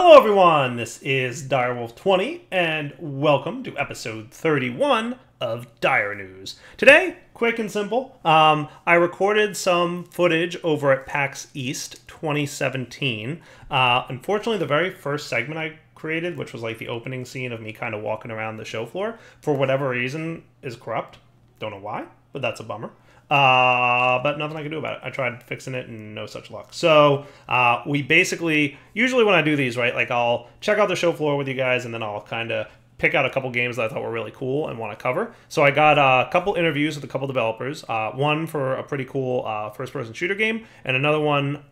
Hello everyone, this is Direwolf20 and welcome to episode 31 of Direnews. Today, quick and simple, I recorded some footage over at PAX East 2017. Unfortunately, the very first segment I created, which was like the opening scene of me kind of walking around the show floor, for whatever reason is corrupt. Don't know why, but that's a bummer. But nothing I can do about it. I tried fixing it and no such luck. So we basically, usually when I do these, right, like I'll check out the show floor with you guys and then I'll kind of pick out a couple games that I thought were really cool and want to cover. So I got a couple interviews with a couple developers, one for a pretty cool first-person shooter game and another one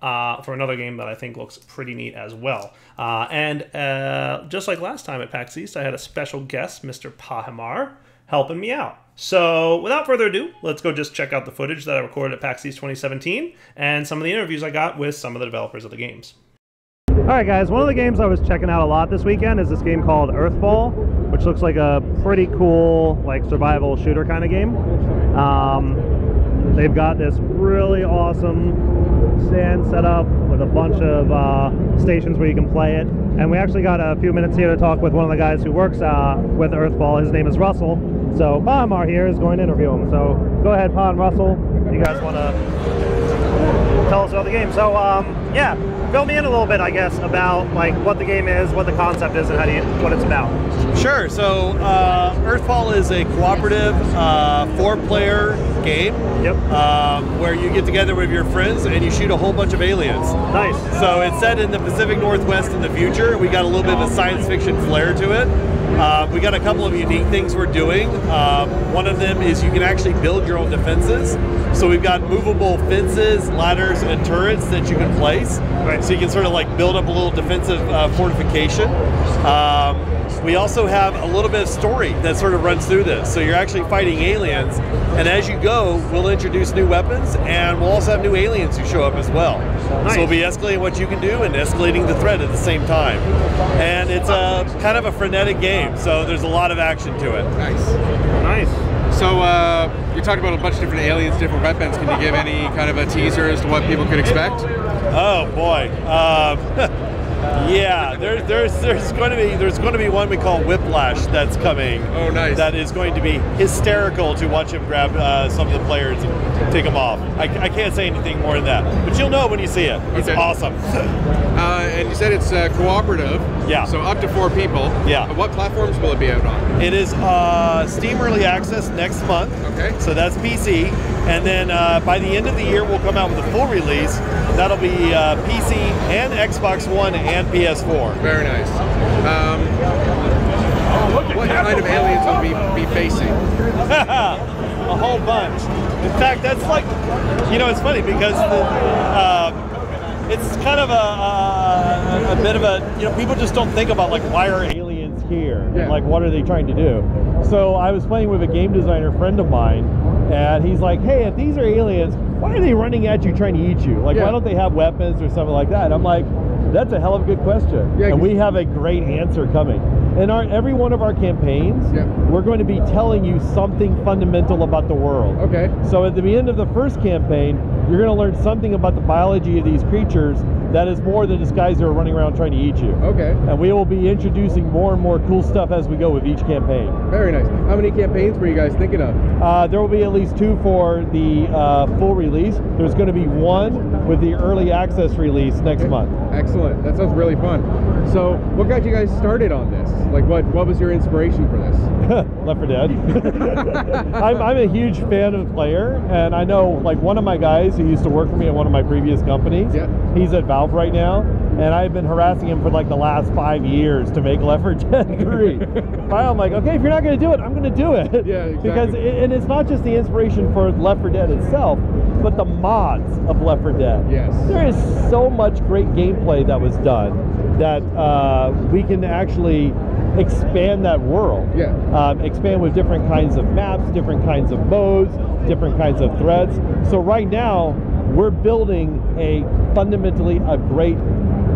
for another game that I think looks pretty neat as well. And just like last time at PAX East, I had a special guest, Mr. Pahimar, helping me out. So without further ado, let's go just check out the footage that I recorded at PAX East 2017 and some of the interviews I got with some of the developers of the games. Alright guys, one of the games I was checking out a lot this weekend is this game called Earthfall, which looks like a pretty cool like survival shooter kind of game. They've got this really awesome stand set up with a bunch of stations where you can play it. And we actually got a few minutes here to talk with one of the guys who works with Earthfall. His name is Russell. So Pahimar here is going to interview him. So go ahead, Pa and Russell. You guys want to tell us about the game? So yeah, fill me in a little bit, I guess, about like what the game is, what the concept is, and what it's about. Sure. So Earthfall is a cooperative 4-player game. Yep. Where you get together with your friends and you shoot a whole bunch of aliens. Nice. So it's set in the Pacific Northwest in the future. We got a little bit of a science fiction flair to it. We got a couple of unique things we're doing. One of them is you can actually build your own defenses. So we've got movable fences, ladders, and turrets that you can place. Right. So you can sort of like build up a little defensive fortification. We also have a little bit of story that sort of runs through this. So you're actually fighting aliens, and as you go, we'll introduce new weapons, and we'll also have new aliens who show up as well. Nice. So we'll be escalating what you can do and escalating the threat at the same time. And it's a kind of a frenetic game, so there's a lot of action to it. Nice. Nice. So you talked about a bunch of different aliens, different weapons. Can you give any kind of a teaser as to what people could expect? Oh boy. Yeah, there's going to be one we call Whiplash that's coming. Oh, nice. That is going to be hysterical to watch him grab some of the players and take them off. I can't say anything more than that, but you'll know when you see it. It's awesome. And you said it's cooperative. Yeah. So up to 4 people. Yeah. What platforms will it be out on? It is Steam Early Access next month. Okay. So that's PC, and then by the end of the year we'll come out with a full release. That'll be PC and Xbox One and PS4. Very nice. What kind of aliens will we be facing? A whole bunch. In fact, that's like, you know, it's funny because it's kind of a bit of a, you know, people just don't think about like why are aliens here? Yeah. And, like what are they trying to do? So I was playing with a game designer friend of mine, and he's like, hey, if these are aliens, why are they running at you trying to eat you? Like, why don't they have weapons or something like that? I'm like, that's a hell of a good question. Yeah, and we have a great answer coming. In every one of our campaigns, we're going to be telling you something fundamental about the world. Okay. So at the end of the first campaign, you're going to learn something about the biology of these creatures that is more than just guys who are running around trying to eat you. Okay. And we will be introducing more and more cool stuff as we go with each campaign. Very nice. How many campaigns were you guys thinking of? There will be at least 2 for the full release. There's going to be 1 with the early access release next month. Excellent. That sounds really fun. So what got you guys started on this? Like what was your inspiration for this? Left 4 Dead. I'm a huge fan of the player, and I know like one of my guys who used to work for me at one of my previous companies, he's at Valve right now, and I've been harassing him for like the last 5 years to make Left 4 Dead 3. Finally, I'm like, okay, if you're not going to do it, I'm going to do it. Yeah, exactly. Because and it's not just the inspiration for Left 4 Dead itself, but the mods of Left 4 Dead. Yes. There is so much great gameplay that was done that we can actually expand that world. Yeah. Expand with different kinds of maps, different kinds of modes, different kinds of threats. So right now, we're building fundamentally a great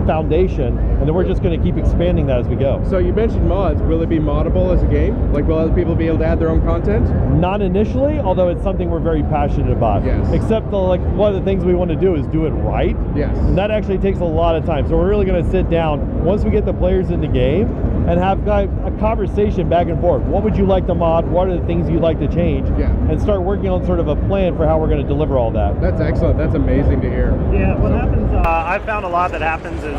foundation, and then we're just going to keep expanding that as we go. So you mentioned mods. Will it be moddable as a game? Like, will other people be able to add their own content? Not initially, although it's something we're very passionate about. Yes. Except like one of the things we want to do is do it right. Yes. And that actually takes a lot of time. So we're really going to sit down once we get the players in the game and have a conversation back and forth. What would you like to mod? What are the things you'd like to change? Yeah. And start working on sort of a plan for how we're going to deliver all that. That's excellent. That's amazing to hear. Yeah, what happens, I've found a lot that happens is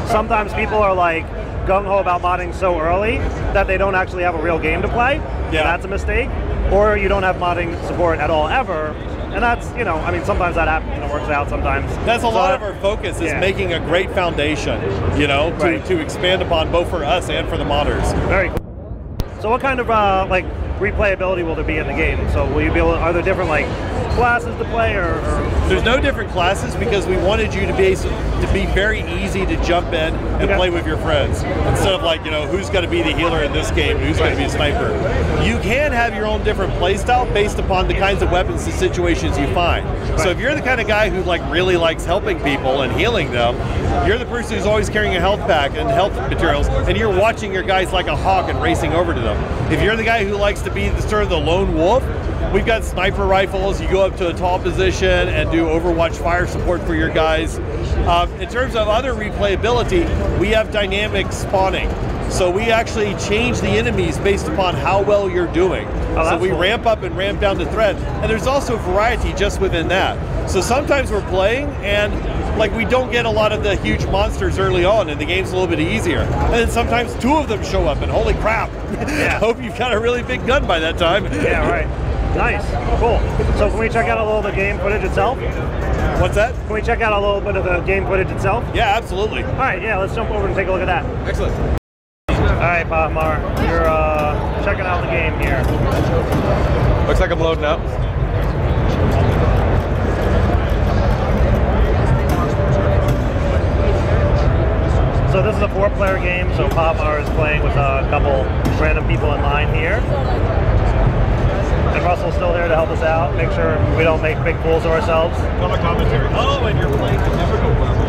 sometimes people are like gung-ho about modding so early that they don't actually have a real game to play. Yeah. That's a mistake. Or you don't have modding support at all ever. And that's, you know, I mean, sometimes that happens and it works out sometimes. That's a lot of our focus is making a great foundation, you know, to expand upon both for us and for the modders. Very cool. So what kind of like replayability will there be in the game? So will you be able, are there different like classes to play or? There's no different classes because we wanted you to be very easy to jump in and play with your friends instead of like, you know, who's going to be the healer in this game, who's going to be a sniper. You can have your own different play style based upon the kinds of weapons and situations you find. So if you're the kind of guy who like really likes helping people and healing them, you're the person who's always carrying a health pack and health materials, and you're watching your guys like a hawk and racing over to them. If you're the guy who likes to be sort of the lone wolf, we've got sniper rifles. You go up to a tall position and do Overwatch fire support for your guys. In terms of other replayability, we have dynamic spawning. So we actually change the enemies based upon how well you're doing. So we ramp up and ramp down the threat. And there's also variety just within that. So sometimes we're playing and like we don't get a lot of the huge monsters early on and the game's a little bit easier. And then sometimes two of them show up and holy crap, I hope you've got a really big gun by that time. Yeah, right. Nice, cool. So can we check out a little of the game footage itself? What's that? Can we check out a little bit of the game footage itself? Yeah, absolutely. All right, yeah, let's jump over and take a look at that. Excellent. All right, Pahimar, you're checking out the game here. Looks like I'm loading up. So this is a 4-player game, so Pahimar is playing with a couple random people in line here. And Russell's still there to help us out, make sure we don't make big fools of ourselves. Commentary. Oh, and you're playing the difficult level.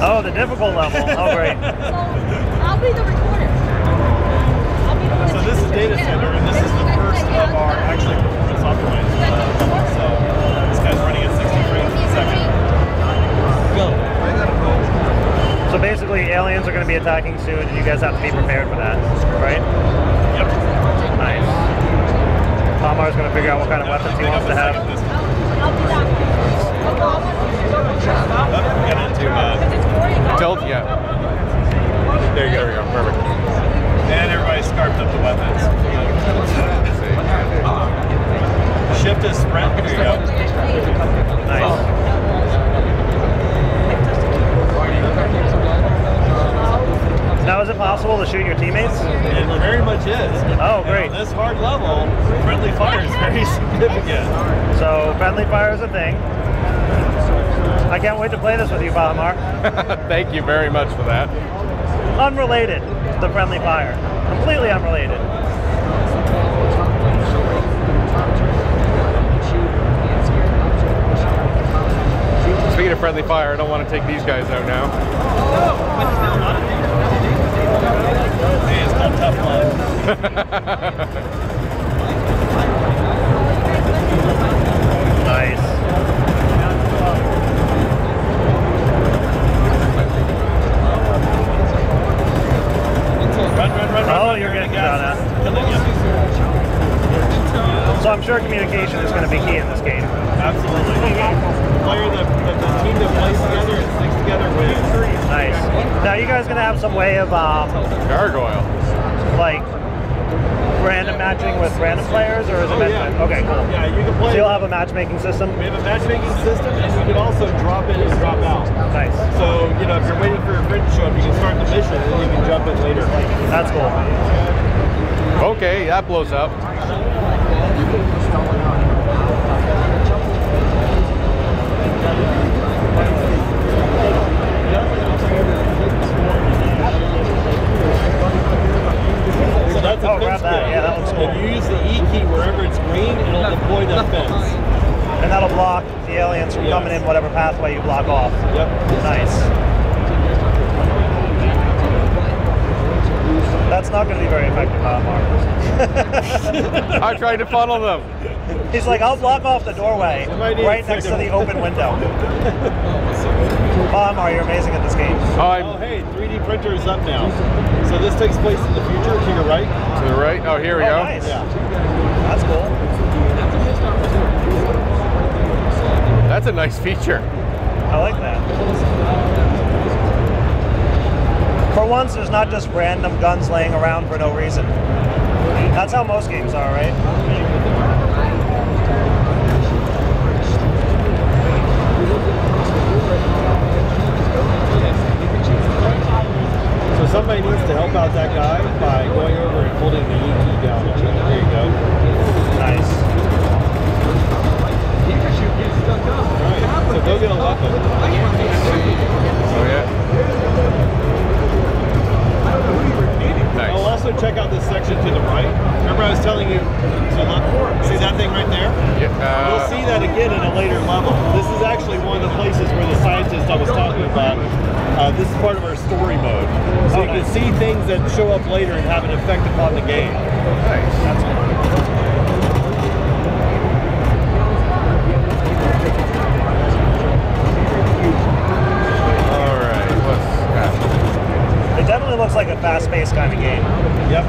Oh, the difficult level. Oh, great. I'll be the recorder. So this is data center, and this is the first of our actually performance optimized levels. So this guy's running at 60 frames per second. Go. So basically, aliens are going to be attacking soon, and you guys have to be prepared for that, right? Yep. Nice. Pahimar's going to figure out what kind of weapons he wants to have. I'll be back. Get into Tilt, yeah. There you go, there you go, perfect. and everybody scarfed up the weapons. Shift is sprint. There you go. Nice. Now, is it possible to shoot your teammates? It very much is. Oh, great. And on this hard level, friendly fire is very significant. So, friendly fire is a thing. I can't wait to play this with you, Pahimar. Thank you very much for that. Unrelated to friendly fire. Completely unrelated. Speaking of friendly fire, I don't want to take these guys out now. Hey, it's called tough love. Nice. Oh, you're getting shot at. So I'm sure communication is going to be key in this game. Absolutely. The team that plays together and sticks together wins. Nice. Now, you guys going to have some way of, Gargoyle. like, random matching with random players, or is it yeah. Okay, cool. Yeah, you can play. So you'll have a matchmaking system? We have a matchmaking system, and you can also drop in and drop out. Nice. So, you know, if you're waiting for your friend to show up, you can start the mission, and you can jump in later. That's cool. Okay, that blows up. So that's a fence grab that. kill. Yeah, that looks cool. If you use the E key wherever it's green, it'll deploy that fence. And that'll block the aliens from coming in whatever pathway you block off. Yep. Nice. That's not going to be very effective, Pahimar. I'm trying to funnel them. He's like, I'll block off the doorway right next to the open window. Pahimar, you're amazing at this game. Oh, hey, 3D printer is up now. So this takes place in the future, to your right. To the right? Oh, here we go. Nice. Yeah. That's cool. That's a nice feature. I like that. For once, there's not just random guns laying around for no reason. That's how most games are, right? So somebody needs to help out that guy by going over and holding the E key down. There you go. Nice. Alright, so go get a weapon. Oh, yeah. Nice. I'll also check out this section to the right. Remember I was telling you to look for it? See that thing right there? Yeah, We'll see that again in a later level. This is actually one of the places where the scientist I was talking about, this is part of our story mode. So you can see things that show up later and have an effect upon the game. nice. That's cool. All right, what's happening? It definitely looks like a fast-paced kind of game. Yep.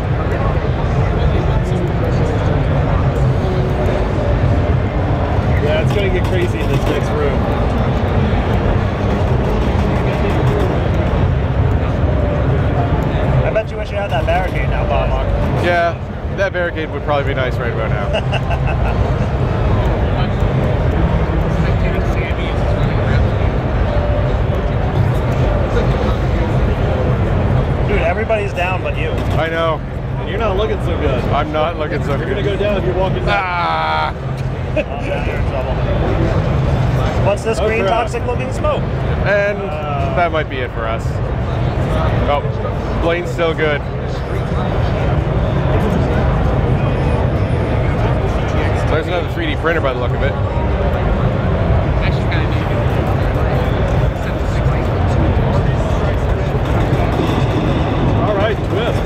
Yeah, it's going to get crazy in this next room. I bet you wish you had that barricade now, Pahimar. Yeah, that barricade would probably be nice right about now. Dude, everybody's down but you. I know. And you're not looking so good. I'm not looking so You're going to good. go down if you're walking down. Ah! Oh, now you're in trouble. What's this green crap. toxic looking smoke? And that might be it for us. Oh, Blaine's still good. There's another 3D printer by the look of it. All right, twist.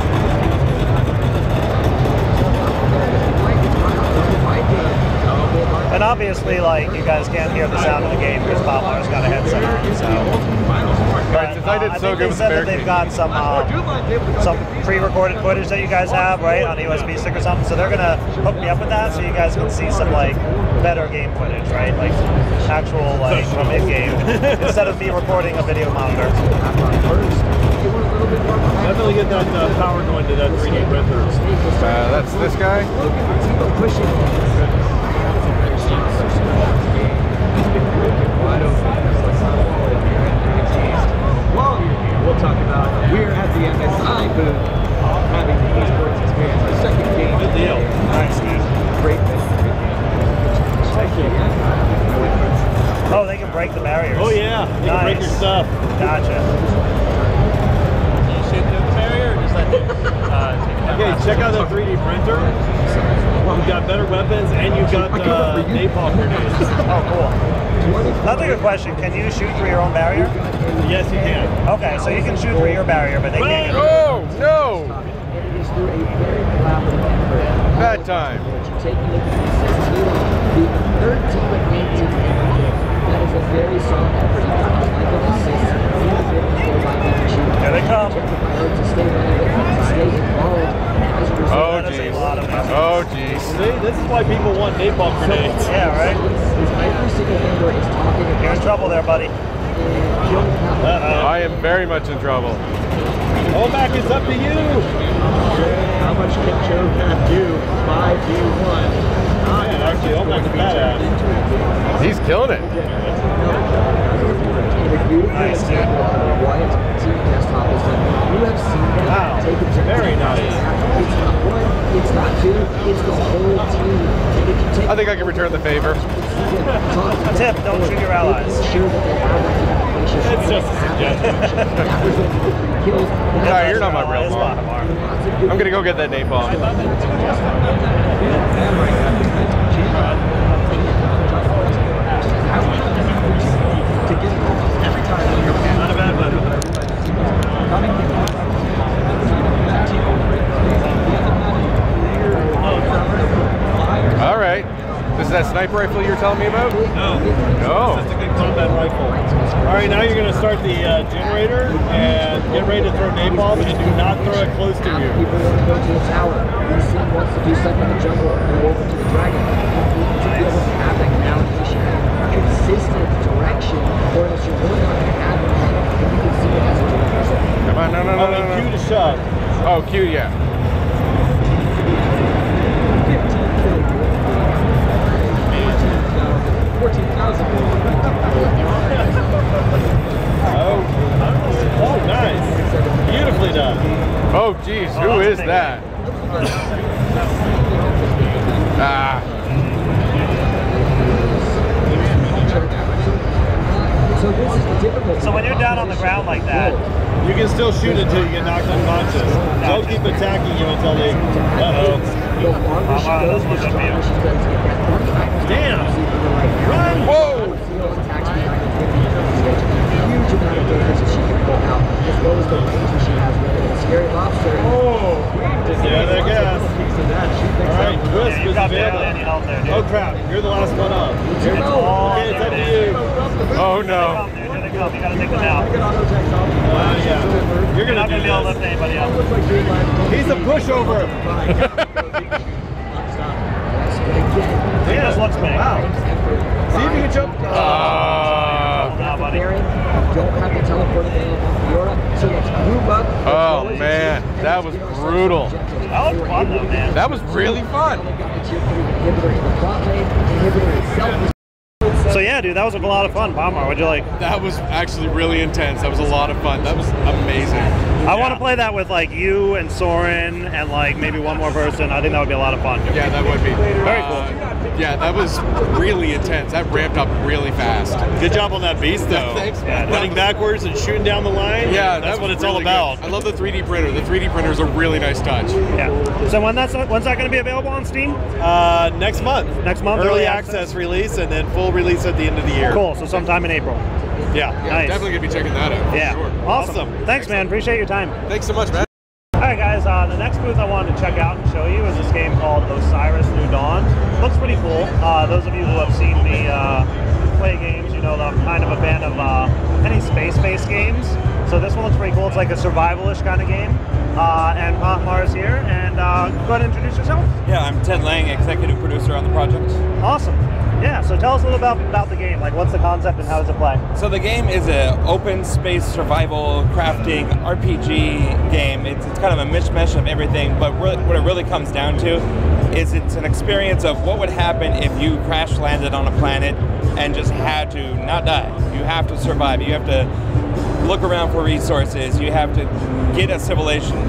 And obviously, like, you guys can't hear the sound of the game because Pahimar's got a headset on, so. But, since I did so think good they with said the that they've got some pre-recorded footage that you guys have, right, on a USB stick or something. So they're gonna hook me up with that, so you guys can see some like better game footage, right, like actual like from in-game instead of me recording a video monitor. Definitely get that power going to that 3D printer. That's this guy. We'll talk about we're at the MSI booth having the esports experience. Our second game. Good deal. Nice, dude. Great. Oh, they can break the barriers. Oh yeah, you can break your stuff. Gotcha. Okay, check out the 3D printer. You've got better weapons and you've got napalm grenades. Oh, cool. That's a good question. Can you shoot through your own barrier? Yes, you can. Okay, so you can shoot through your barrier, but they can't. Oh, no! Bad time. The third team at 18. That is a very solid effort. Here they come. Oh, That is a jeez. lot of money. Oh, jeez. See, this is why people want napalm grenades. Yeah, right? You're in trouble there, buddy. Uh-oh. I am very much in trouble. Olmec, it's up to you. How much can Joe not do? 5v1. Man, actually, Olmec's badass. He's killing it. Nice, dude. Wow, very nice. It's not one, it's not two, it's the whole team. I think I can return the favor. Tip, don't shoot your allies. It's just a suggestion. No, you're not my real It's mom. Pahimar. I'm gonna go get that napalm. Not a bad weapon. sniper rifle you were telling me about? No. No. It's just a good combat rifle. All right, now you're going to start the generator and get ready to throw napalm, and do not throw it close to you. People want to go to the tower. Lucy wants to do something in the jungle and go over to the dragon. You need to be able to have that navigation, consistent direction, or else you're really not going to have it. And you can see it as a direction. Come on, no. Q to shove. Oh, Q, yeah. 14,000. Oh, nice. Beautifully done. Oh, geez, who is that? Ah. So this is the difficulty. So when you're down on the ground like that, You can still shoot until you get knocked unconscious. Don't keep attacking you until they... Uh-oh. The longer she goes, the stronger she's going to get. Damn. Run! Whoa! Huge amount of damage that she can pull out, as well as the range that she has with it. The scary lobster. Oh! Yeah, I guess. All right, twist you was got barely available. any health there, dude. Oh crap, you're the last one up. Okay, it's up to you. Oh, no. Here they come. You gotta take them out. Yeah. You're You're gonna not do gonna be able to lift this. anybody else. He's a pushover. He just looks big. Wow. See if you can jump. Now, buddy. Don't have the teleport available. So let's move up. Oh, man. That was brutal. That was fun, though, man. That was really fun. So yeah, dude, that was a lot of fun. Pahimar, what'd you like? That was actually really intense. That was a lot of fun. That was amazing. I want to play that with like you and Soren and like maybe one more person. I think that would be a lot of fun. Yeah, that would be. Very cool. Yeah, that was really intense. That ramped up really fast. Good job on that beast, though. Thanks, man. Running backwards and shooting down the line. Yeah, that's what it's all really about. good. I love the 3D printer. The 3D printer is a really nice touch. Yeah. So when's that going to be available on Steam? Next month. Next month, Early access release, and then full release at the end of the year. Cool. So sometime in April. Yeah. Nice. Definitely gonna be checking that out. for Yeah. Sure. Awesome. Thanks, man. Appreciate your time. Thanks so much, man. All right, guys. The next booth I wanted to check out and show you is this game called Osiris New Dawn. Looks pretty cool. Those of you who have seen me play games, you know that I'm kind of a fan of any space-based games. So this one looks pretty cool. It's like a survivalish kind of game. And Pahimar is here. And go ahead and introduce yourself. Yeah, I'm Ted Lang, executive producer on the project. Awesome. Yeah, so tell us a little about the game. Like, what's the concept and how does it play? So the game is an open space survival crafting RPG game. It's kind of a mishmash of everything, but what it really comes down to is it's an experience of what would happen if you crash landed on a planet and just had to not die. You have to survive. You have to look around for resources. You have to get a civilization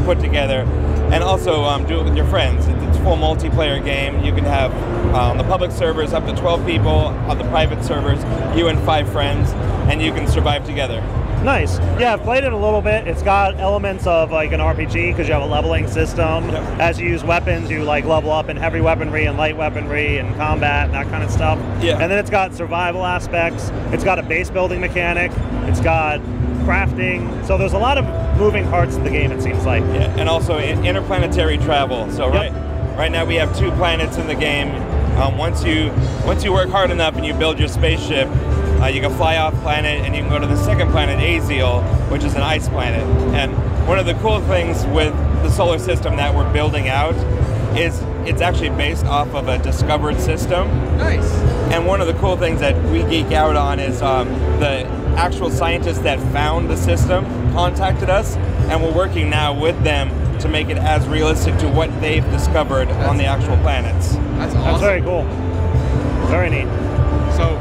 put together, and also do it with your friends. It's a full multiplayer game. You can have on the public servers up to 12 people, on the private servers you and 5 friends, and you can survive together. Nice. Yeah, I've played it a little bit. It's got elements of like an RPG because you have a leveling system. Yep. As you use weapons, you like level up in heavy weaponry and light weaponry and combat and that kind of stuff. Yeah. And then it's got survival aspects. It's got a base building mechanic. It's got crafting. So there's a lot of moving parts in the game, it seems like. Yeah, and also interplanetary travel. So Yep. right now we have 2 planets in the game. Once you work hard enough and you build your spaceship, you can fly off planet and you can go to the second planet, Aziel, which is an ice planet. And one of the cool things with the solar system that we're building out is it's actually based off of a discovered system. Nice. And one of the cool things that we geek out on is the actual scientists that found the system contacted us, and we're working now with them to make it as realistic to what they've discovered on the actual planets. That's awesome. That's very cool. Very neat. So,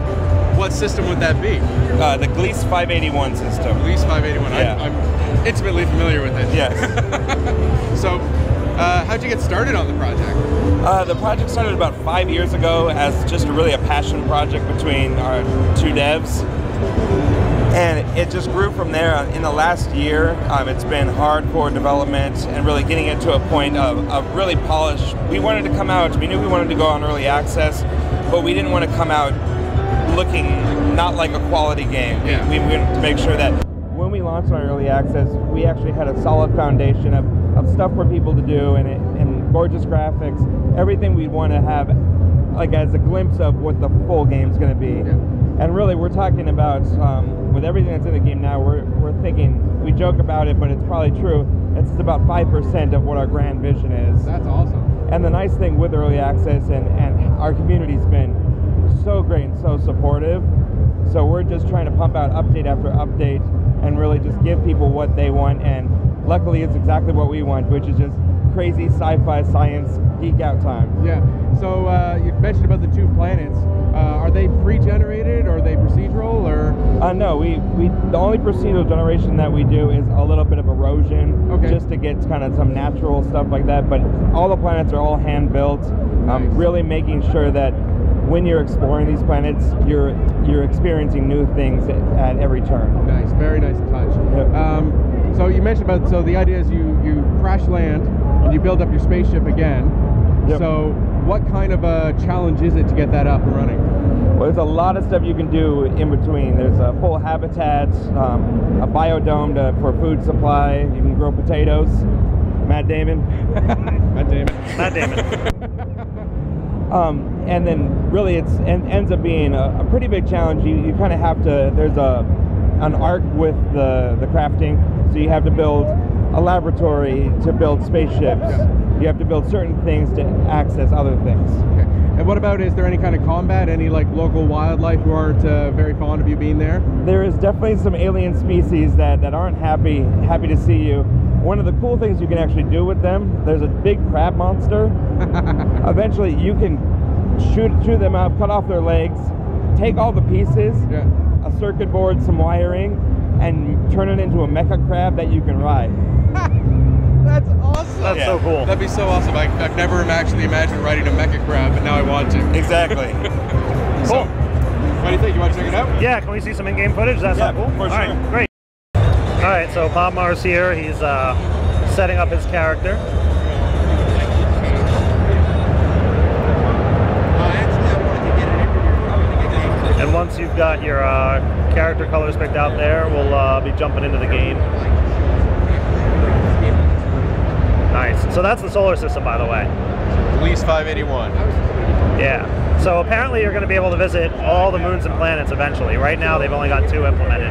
what system would that be? The Gliese 581 system. Gliese 581. Yeah. I'm intimately familiar with it. Yes. So, how'd you get started on the project? The project started about 5 years ago as just really a passion project between our 2 devs. And it just grew from there. In the last year, it's been hardcore development and really getting it to a point of really polished. We wanted to come out, we knew we wanted to go on early access, but we didn't want to come out looking not like a quality game. Yeah. We wanted to make sure that when we launched on early access, we actually had a solid foundation of stuff for people to do and gorgeous graphics, everything we'd want to have like as a glimpse of what the full game's going to be. Yeah. And really, we're talking about with everything that's in the game now. We're thinking, we joke about it, but it's probably true. It's about 5% of what our grand vision is. That's awesome. And the nice thing with early access and our community's been so great and so supportive. So we're just trying to pump out update after update and really just give people what they want. And luckily, it's exactly what we want, which is just crazy sci-fi science geek out time. Yeah. So you mentioned about the 2 planets. Are they pre-generated or are they procedural or? No, we the only procedural generation that we do is a little bit of erosion, Okay. just to get kind of some natural stuff like that. But all the planets are all hand built. Nice. Really making sure that when you're exploring these planets, you're experiencing new things at every turn. Nice, very nice touch. Yep. So you mentioned about, so the idea is you crash land and you build up your spaceship again. Yep. So what kind of a challenge is it to get that up and running? Well, there's a lot of stuff you can do in between. There's a full habitat, a biodome for food supply. You can grow potatoes. Matt Damon. Matt Damon. Matt Damon. And then really it ends up being a pretty big challenge. You kind of have to, there's an arc with the crafting, so you have to build a laboratory to build spaceships. Yeah. You have to build certain things to access other things. Okay. And what about, is there any kind of combat, any like local wildlife who aren't very fond of you being there? There is definitely some alien species that aren't happy to see you. One of the cool things you can actually do with them, there's a big crab monster. Eventually you can shoot them up, cut off their legs, take all the pieces, Yeah. a circuit board, some wiring, and turn it into a mecha crab that you can ride. That's awesome. That's so cool. That'd be so awesome. I've never actually imagined riding a mecha crab, but now I want to. Exactly. So, what do you think? You want to check it out? Yeah, can we see some in-game footage? That's Yeah, cool. for All right, sure. great. All right, so Pahimar's here. He's setting up his character. And once you've got your character colors picked out there, we'll be jumping into the game. Nice. So that's the solar system, by the way. At least 581. Yeah. So apparently you're going to be able to visit all the moons and planets eventually. Right now they've only got 2 implemented,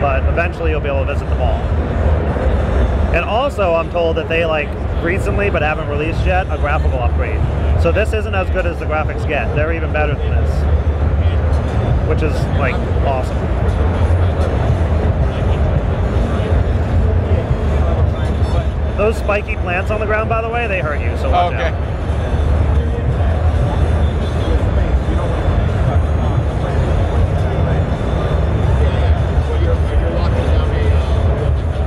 but eventually you'll be able to visit them all. And also I'm told that they recently, but haven't released yet, a graphical upgrade. So this isn't as good as the graphics get. They're even better than this, which is awesome. Those spiky plants on the ground, by the way, they hurt you, so watch out.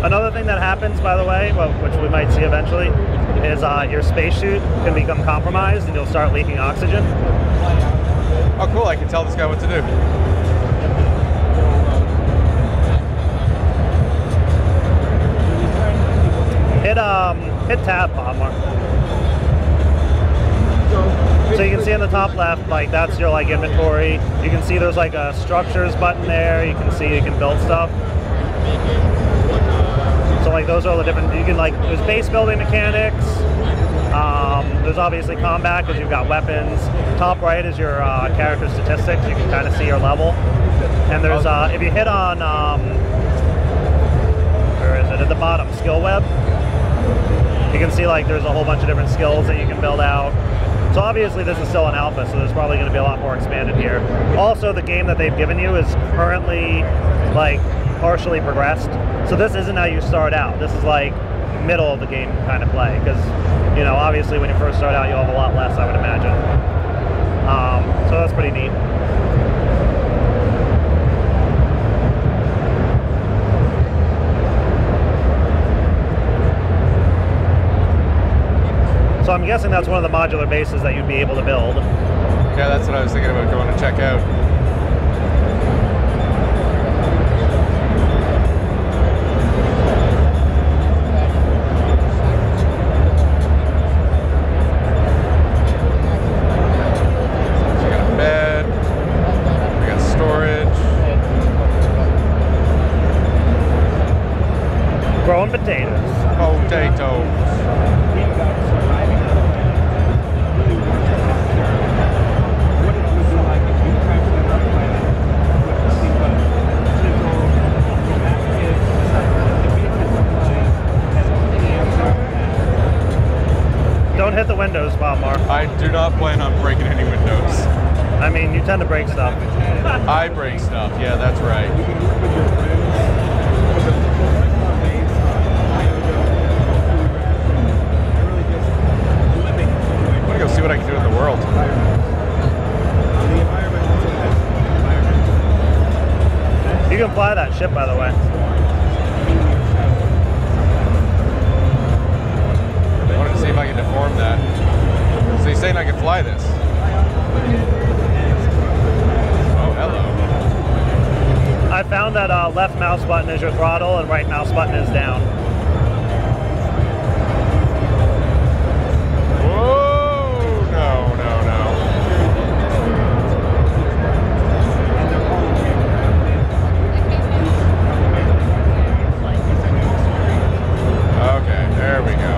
Another thing that happens, by the way, which we might see eventually, is your spacesuit can become compromised and you'll start leaking oxygen. Oh, cool. I can tell this guy what to do. Hit tab, Pahimar. So you can see in the top left, that's your inventory. You can see there's a structures button there. You can see you can build stuff. So those are all the different, there's base building mechanics. There's obviously combat because you've got weapons. Top right is your character statistics. You can kind of see your level. And there's, if you hit on, where is it, at the bottom, skill web, you can see there's a whole bunch of different skills that you can build out. So obviously this is still an alpha, so there's probably going to be a lot more expanded here. Also, the game that they've given you is currently partially progressed. So this isn't how you start out. This is middle of the game kind of play, because obviously when you first start out you'll have a lot less, I would imagine. So that's pretty neat. So I'm guessing that's one of the modular bases that you'd be able to build. Yeah, that's what I was thinking about going to check out. So we got a bed, we got storage. Growing potatoes. Potatoes. hit the windows, Pahimar. I do not plan on breaking any windows. I mean, you tend to break stuff. I break stuff. Yeah, that's right. I'm gonna go see what I can do in the world. You can fly that ship, by the way. I wanted to see if I can deform that. So you're saying I can fly this? Oh, hello. I found that left mouse button is your throttle and right mouse button is down. Whoa! No, no, no. Okay, there we go.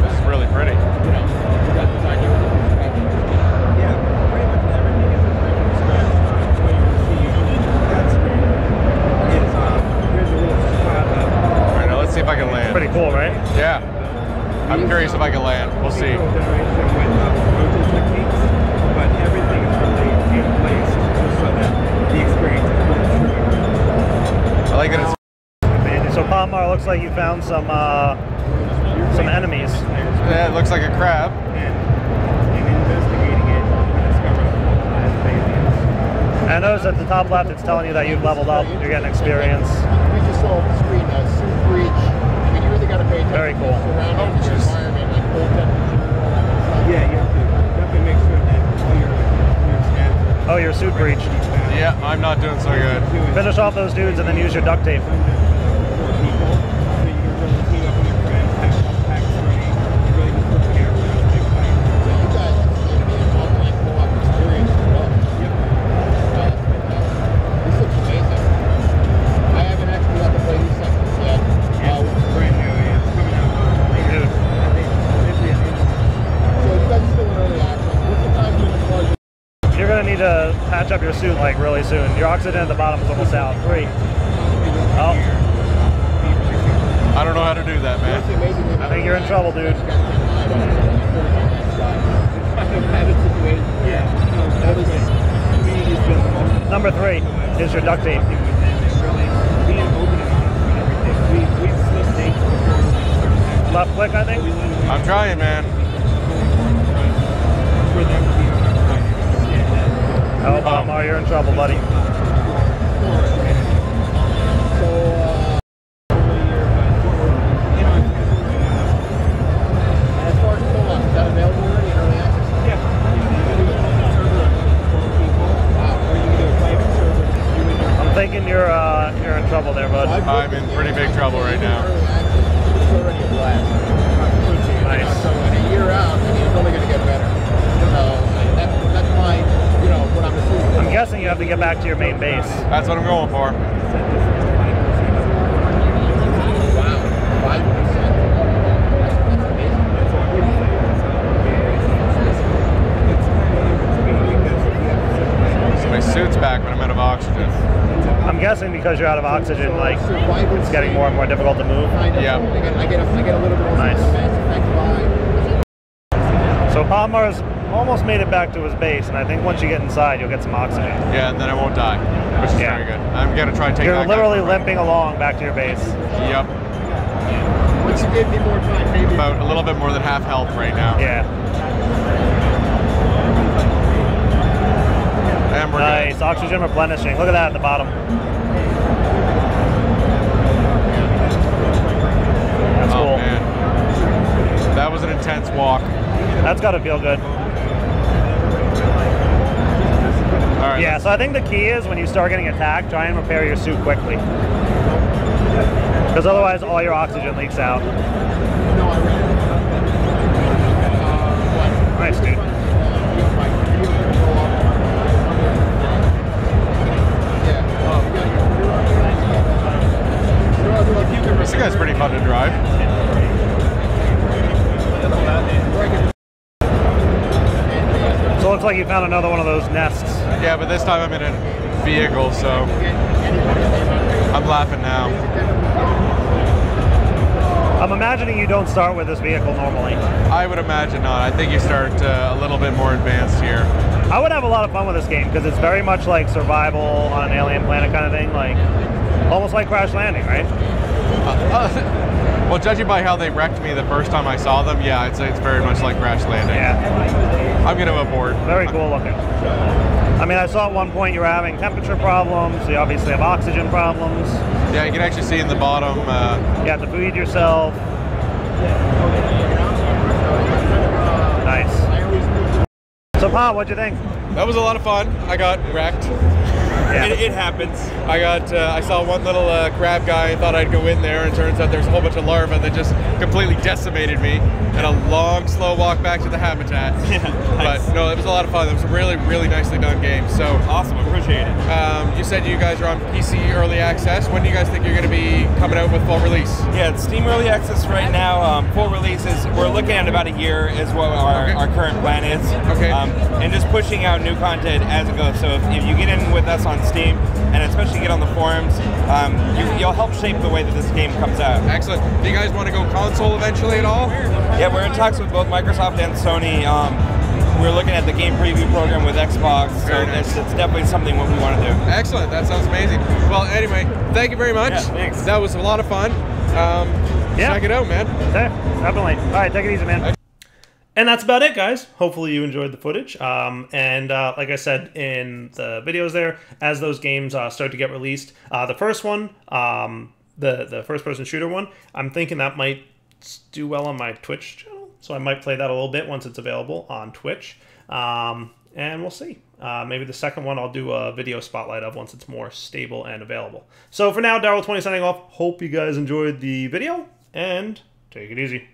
This is really pretty. All right, now let's see if I can land. Pretty cool, right? Yeah. I'm curious if I can land. We'll see. I like that it's. So Pahimar, looks like you found some enemies. Yeah, it looks like a crab. And I noticed at the top left it's telling you that you've leveled up, you're getting experience. We just saw off the screen soup breach. I mean, you really got to pay attention Very cool. to the surroundings, your environment, like cold temperature. Yeah, you have to make sure that your stats Oh, your suit breach. Yeah, I'm not doing so good. Finish off those dudes and then use your duct tape. 4 people, so you can really team up with your friends, have PAX ready, and really just prepare for those big fights. So you guys seem to be an online co-op experience as well. Yep. This looks amazing. I haven't actually got to play these sections yet. Yeah, it's brand new. Yeah, it's coming out later. Dude. So you guys are still in early access. What's the time limit as far as You're gonna need to patch up your suit like really soon. Your oxygen at the bottom is almost out. 3. Oh, I don't know how to do that, man. the amazing thing? I think you're in trouble, dude. Number 3 is your duct tape. Left click, I think. I'm trying, man. Oh, Pahimar, you're in trouble, buddy. As far as co-op, is that available already in early access? I'm thinking you're in trouble there, bud. I'm in pretty big trouble right now. It's already a blast. Nice. So in a year out, I mean, it's only going to get better. That's my, what I'm assuming. I'm guessing you have to get back to your main base. That's what I'm going for. Wow, 5%. That's amazing. So my suit's back, but I'm out of oxygen. I'm guessing because you're out of oxygen, like, it's getting more and more difficult to move. Yeah. I get a little bit more Nice. Mass Effect vibe. So Pahimar's almost made it back to his base, and I think once you get inside, you'll get some oxygen. Yeah, and then I won't die, which is Yeah. very good. I'm gonna try and take You're that guy literally for a ride. limping along back to your base. Yep. Once you give me more time, maybe. About a little bit more than half health right now. Yeah. And we're Nice. Oxygen replenishing. Look at that at the bottom. That's good. Oh cool. man, that was an intense walk. That's got to feel good. All right. Yeah, so I think the key is when you start getting attacked, try and repair your suit quickly. Because otherwise all your oxygen leaks out. No, I ran. Nice, dude. This guy's pretty fun to drive. So it looks looks like you found another one of those nests. Yeah, but this time I'm in a vehicle, so I'm laughing now. I'm imagining you don't start with this vehicle normally. I would imagine not. I think you start a little bit more advanced here. I would have a lot of fun with this game because it's very much like survival on an alien planet kind of thing, like almost like Crash Landing, right? Well, judging by how they wrecked me the first time I saw them, yeah, I'd say it's very much like Crash Landing. Yeah. I'm going to abort. Very cool looking. I mean, I saw at one point you were having temperature problems, you obviously have oxygen problems. Yeah, you can actually see in the bottom. You have to feed yourself. Nice. So, Pa, what'd you think? That was a lot of fun. I got wrecked. Yeah. It happens. I saw one little crab guy and thought I'd go in there, and turns out there's a whole bunch of larvae that just completely decimated me, and a long, slow walk back to the habitat. Nice. But no, it was a lot of fun. It was a really, really nicely done game. So Awesome, appreciate it. you said you guys are on PC early access. When do you guys think you're going to be coming out with full release? Yeah, it's Steam Early Access right now. Full release is, we're looking at about a year is what our current plan is. Okay. And just pushing out new content as it goes. So if you get in with us on Steam, and especially get on the forums, you'll help shape the way that this game comes out. Excellent. Do you guys want to go console eventually at all? Yeah, we're in talks with both Microsoft and Sony. We're looking at the game preview program with Xbox, so Very nice. it's definitely something what we want to do. Excellent. That sounds amazing. Well, anyway, thank you very much. Yeah, thanks. That was a lot of fun. Check it out, man. Yeah, definitely. All right, take it easy, man. And that's about it, guys. Hopefully you enjoyed the footage. Like I said in the videos there, as those games start to get released, the first one, the first-person shooter one, I'm thinking that might do well on my Twitch channel. So I might play that a little bit once it's available on Twitch. And we'll see. Maybe the second one I'll do a video spotlight of once it's more stable and available. So for now, Daryl20 signing off. Hope you guys enjoyed the video, and take it easy.